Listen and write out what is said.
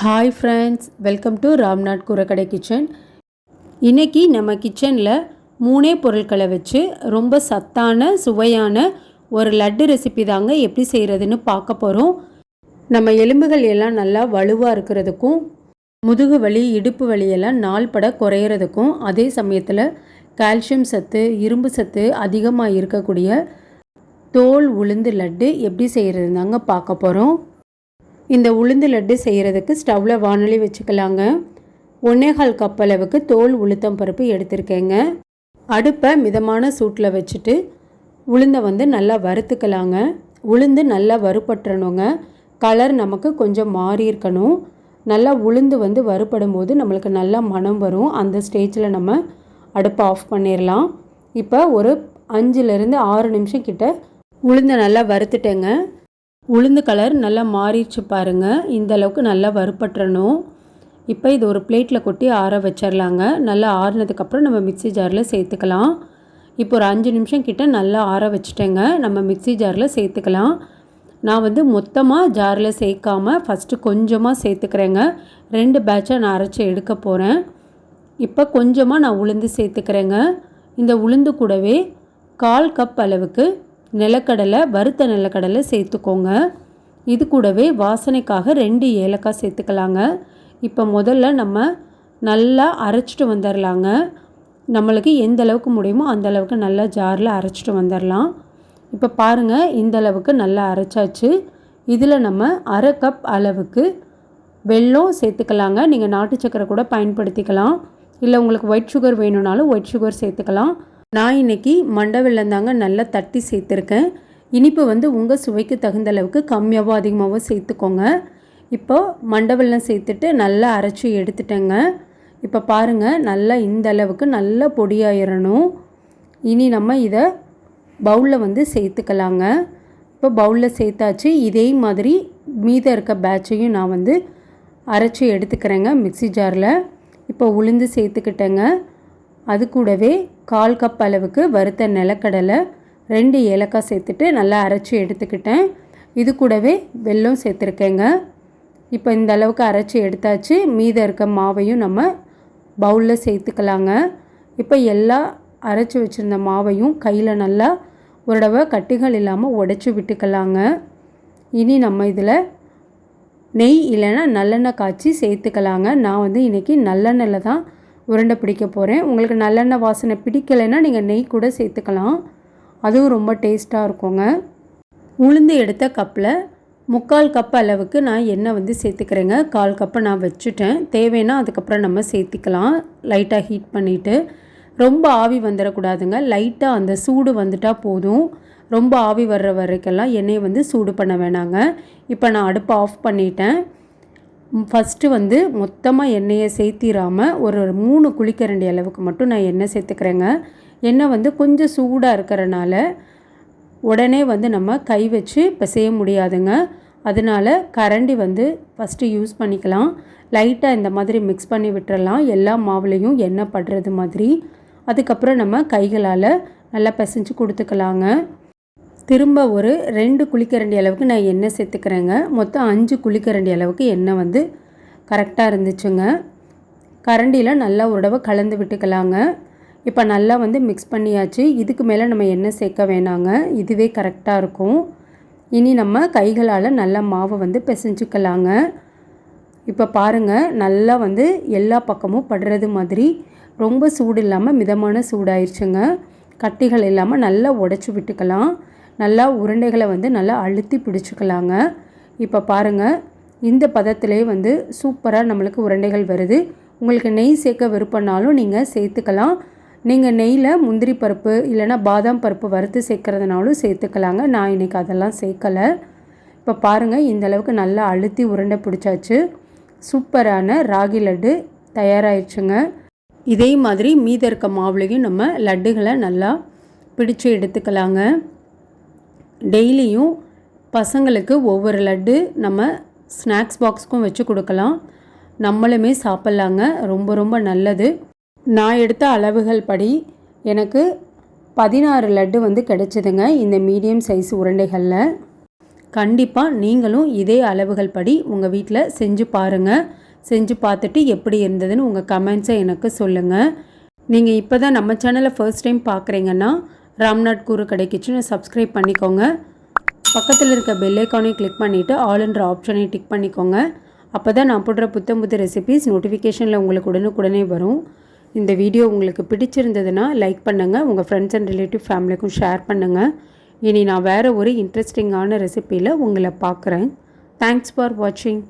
Hi friends, welcome to Ramnath கூரக்கடை kitchen. இன்றைக்கி நம்ம கிச்சனில் 3 பொருட்களை வச்சு ரொம்ப சத்தான சுவையான ஒரு லட்டு ரெசிபி தாங்க எப்படி செய்கிறதுன்னு பார்க்க போகிறோம். நம்ம எலும்புகள் எல்லாம் நல்லா வலுவாக இருக்கிறதுக்கும், முதுகு வலி இடுப்பு வலியெல்லாம் நாள்பட குறையிறதுக்கும், அதே சமயத்தில் கால்சியம் சத்து இரும்பு சத்து அதிகமாக இருக்கக்கூடிய தோல் உளுந்து லட்டு எப்படி செய்கிறது தாங்க பார்க்க போகிறோம். இந்த உளுந்து லட்டு செய்கிறதுக்கு ஸ்டவ்வில் வானொலி வச்சுக்கலாங்க. 1.25 கப் அளவுக்கு தோல் உளுத்தம் பருப்பு எடுத்திருக்கேங்க. அடுப்பை மிதமான சூட்டில் வச்சுட்டு உளுந்தை நல்லா வறுத்துக்கலாங்க. உளுந்து நல்லா வறுபட்டுறணுங்க. கலர் நமக்கு கொஞ்சம் மாறி இருக்கணும். நல்லா உளுந்து வறுபடும் போது நம்மளுக்கு நல்லா மணம் வரும். அந்த ஸ்டேஜில் நம்ம அடுப்பை ஆஃப் பண்ணிடலாம். இப்போ ஒரு 5லேருந்து 6 நிமிஷம் கிட்ட உளுந்தை நல்லா வறுத்துட்டேங்க. உளுந்து கலர் நல்லா மாறிடுச்சு பாருங்கள். இந்த அளவுக்கு நல்லா வறுபட்டுறணும். இப்போ இது ஒரு பிளேட்டில் கொட்டி ஆற வச்சிடலாங்க. நல்லா ஆறினதுக்கப்புறம் நம்ம மிக்ஸி ஜாரில் சேர்த்துக்கலாம். இப்போ ஒரு 5 நிமிஷம் கிட்ட நல்லா ஆற வச்சுட்டேங்க. நம்ம மிக்ஸி ஜாரில் சேர்த்துக்கலாம். நான் மொத்தமாக ஜாரில் சேர்க்காமல் ஃபஸ்ட்டு கொஞ்சமாக சேர்த்துக்கிறேங்க. 2 பேட்சாக நான் அரைச்சி எடுக்க போகிறேன். இப்போ கொஞ்சமாக நான் உளுந்து சேர்த்துக்கிறேங்க. இந்த உளுந்து கூடவே 1/4 கப் அளவுக்கு நிலக்கடலை, வறுத்த நிலக்கடலை சேர்த்துக்கோங்க. இது கூடவே வாசனைக்காக 2 ஏலக்காய் சேர்த்துக்கலாங்க. இப்போ முதல்ல நம்ம நல்லா அரைச்சிட்டு வந்துடலாங்க. நம்மளுக்கு எந்த அளவுக்கு முடியுமோ அந்த அளவுக்கு நல்லா ஜாரில் அரைச்சிட்டு வந்துடலாம். இப்போ பாருங்கள், இந்த அளவுக்கு நல்லா அரைச்சாச்சு. இதில் நம்ம 1/2 கப் அளவுக்கு வெல்லம் சேர்த்துக்கலாங்க. நீங்கள் நாட்டு சக்கரை கூட பயன்படுத்திக்கலாம். இல்லை உங்களுக்கு ஒயிட் சுகர் வேணும்னாலும் ஒயிட் சுகர் சேர்த்துக்கலாம். நான் இன்றைக்கி மண்டை வெல்லம் தாங்க நல்லா தட்டி சேர்த்துருக்கேன். இனிப்பு உங்கள் சுவைக்கு தகுந்த அளவுக்கு கம்மியாகவோ அதிகமாகவோ சேர்த்துக்கோங்க. இப்போது மண்டை வெல்லம் சேர்த்துட்டு நல்லா அரைச்சி எடுத்துட்டேங்க. இப்போ பாருங்கள், நல்லா இந்த அளவுக்கு நல்லா பொடியாயிடணும். இனி நம்ம இதை பவுலில் சேர்த்துக்கலாங்க. இப்போ பவுலில் சேர்த்தாச்சு. இதே மாதிரி மீதம் இருக்க பேட்சையும் நான் அரைச்சி எடுத்துக்கிறேங்க மிக்ஸி ஜாரில். இப்போ உளுந்து சேர்த்துக்கிட்டேங்க. அது கூடவே 1/4 கப் அளவுக்கு வறுத்த நிலக்கடலை, 2 ஏலக்காய் சேர்த்துட்டு நல்லா அரைச்சி எடுத்துக்கிட்டேன். இது கூடவே வெல்லம் சேர்த்துருக்கேங்க. இப்போ இந்த அளவுக்கு அரைச்சி எடுத்தாச்சு. மீதம் இருக்க மாவையும் நம்ம பவுலில் சேர்த்துக்கலாங்க. இப்போ எல்லா அரைச்சி வச்சுருந்த மாவையும் கையில் நல்லா ஒரு தடவை கட்டிகள் இல்லாமல் உடச்சி விட்டுக்கலாங்க. இனி நம்ம இதில் நெய் இல்லைன்னா நல்லெண்ணெய் காய்ச்சி சேர்த்துக்கலாங்க. நான் இன்றைக்கி நல்லெண்ணெயில் தான் உருண்டை பிடிக்க போகிறேன். உங்களுக்கு நல்லெண்ணெய் வாசனை பிடிக்கலைன்னா நீங்கள் நெய் கூட சேர்த்துக்கலாம். அதுவும் ரொம்ப டேஸ்ட்டாக இருக்குங்க. உளுந்து எடுத்த கப்பில் 3/4 கப் அளவுக்கு நான் எண்ணெய் சேர்த்துக்கிறேங்க. 1/4 கப்பை நான் வச்சுட்டேன். தேவைன்னா அதுக்கப்புறம் நம்ம சேர்த்திக்கலாம். லைட்டாக ஹீட் பண்ணிவிட்டு. ரொம்ப ஆவி வந்துடக்கூடாதுங்க. லைட்டாக அந்த சூடு வந்துட்டால் போதும். ரொம்ப ஆவி வர்ற வரைக்கெல்லாம் எண்ணெயை சூடு பண்ண வேணாங்க. இப்போ நான் அடுப்பை ஆஃப் பண்ணிட்டேன். ஃபஸ்ட்டு மொத்தமாக எண்ணெயை சேர்த்திராமல் ஒரு 3 குழிக்கரண்டி அளவுக்கு மட்டும் நான் எண்ணெய் சேர்த்துக்கிறேங்க. எண்ணெய் கொஞ்சம் சூடாக இருக்கிறனால உடனே நம்ம கை வச்சு பிசைய முடியாதுங்க. அதனால் கரண்டி ஃபஸ்ட்டு யூஸ் பண்ணிக்கலாம். லைட்டாக இந்த மாதிரி மிக்ஸ் பண்ணி விட்டுறலாம். எல்லா மாவுலேயும் எண்ணெய் படுறது மாதிரி. அதுக்கப்புறம் நம்ம கைகளால் நல்லா பிசைஞ்சு கொடுத்துக்கலாங்க. திரும்ப ஒரு 2 குழிக்கரண்டி அளவுக்கு நான் எண்ணெய் சேர்த்துக்கிறேங்க. மொத்தம் 5 குழிக்கரண்டி அளவுக்கு எண்ணெய் கரெக்டாக இருந்துச்சுங்க. கரண்டியில் நல்லா ஒரு தடவை கலந்து விட்டுக்கலாங்க. இப்போ நல்லா மிக்ஸ் பண்ணியாச்சு. இதுக்கு மேலே நம்ம எண்ணெய் சேர்க்க வேணாங்க. இதுவே கரெக்டாக இருக்கும். இனி நம்ம கைகளால் நல்லா மாவை பிசைஞ்சுக்கலாங்க. இப்போ பாருங்கள், நல்லா எல்லா பக்கமும் படுறது மாதிரி ரொம்ப சூடு இல்லாமல் மிதமான சூடாயிருச்சுங்க. கட்டிகள் இல்லாமல் நல்லா உடச்சி விட்டுக்கலாம். நல்லா உருண்டைகளை நல்லா அழுத்தி பிடிச்சிக்கலாங்க. இப்போ பாருங்கள், இந்த பதத்திலே சூப்பராக நம்மளுக்கு உருண்டைகள் வருது. உங்களுக்கு நெய் சேர்க்க விருப்பம்னாலும் நீங்கள் சேர்த்துக்கலாம். நீங்கள் நெய்யில் முந்திரி பருப்பு இல்லைனா பாதாம் பருப்பு வறுத்து சேர்க்குறதுனாலும் சேர்த்துக்கலாங்க. நான் இன்றைக்கி அதெல்லாம் சேர்க்கலை. இப்போ பாருங்கள், இந்த அளவுக்கு நல்லா அழுத்தி உருண்டை பிடிச்சாச்சு. சூப்பரான ராகி லட்டு தயாராகிடுச்சுங்க. இதே மாதிரி மீதம் இருக்க மாவுலையும் நம்ம லட்டுகளை நல்லா பிடிச்சு எடுத்துக்கலாங்க. டெய்லியும் பசங்களுக்கு ஒவ்வொரு லட்டு நம்ம ஸ்நாக்ஸ் பாக்ஸுக்கும் வச்சு கொடுக்கலாம். நம்மளுமே சாப்பிட்லாங்க. ரொம்ப ரொம்ப நல்லது. நான் எடுத்த அளவுகள் படி எனக்கு 16 லட்டு கிடச்சிதுங்க இந்த மீடியம் சைஸ் உருண்டைகளில். கண்டிப்பாக நீங்களும் இதே அளவுகள் படி உங்கள் வீட்டில் செஞ்சு பாருங்கள். செஞ்சு பார்த்துட்டு எப்படி இருந்ததுன்னு உங்கள் கமெண்ட்ஸை எனக்கு சொல்லுங்கள். நீங்கள் இப்போ தான் நம்ம சேனலை ஃபர்ஸ்ட் டைம் பார்க்குறீங்கன்னா ராம்நாட் கூரக்கடை கிச்சனை சப்ஸ்கிரைப் பண்ணிக்கோங்க. பக்கத்தில் இருக்க பெல் ஐக்கானையும் கிளிக் பண்ணிவிட்டு ஆல்ன்ற ஆப்ஷனையும் டிக் பண்ணிக்கோங்க. அப்போ தான் நான் போடுற புது ரெசிபீஸ் நோட்டிஃபிகேஷனில் உங்களுக்கு உடனுக்குடனே வரும். இந்த வீடியோ உங்களுக்கு பிடிச்சிருந்ததுன்னா லைக் பண்ணுங்கள், உங்கள் ஃப்ரெண்ட்ஸ் அண்ட் ரிலேட்டிவ் ஃபேமிலிக்கும் ஷேர் பண்ணுங்கள். இனி நான் வேறு ஒரு இன்ட்ரெஸ்டிங்கான ரெசிப்பியில் உங்களை பார்க்குறேன். தேங்க்ஸ் ஃபார் வாட்சிங்.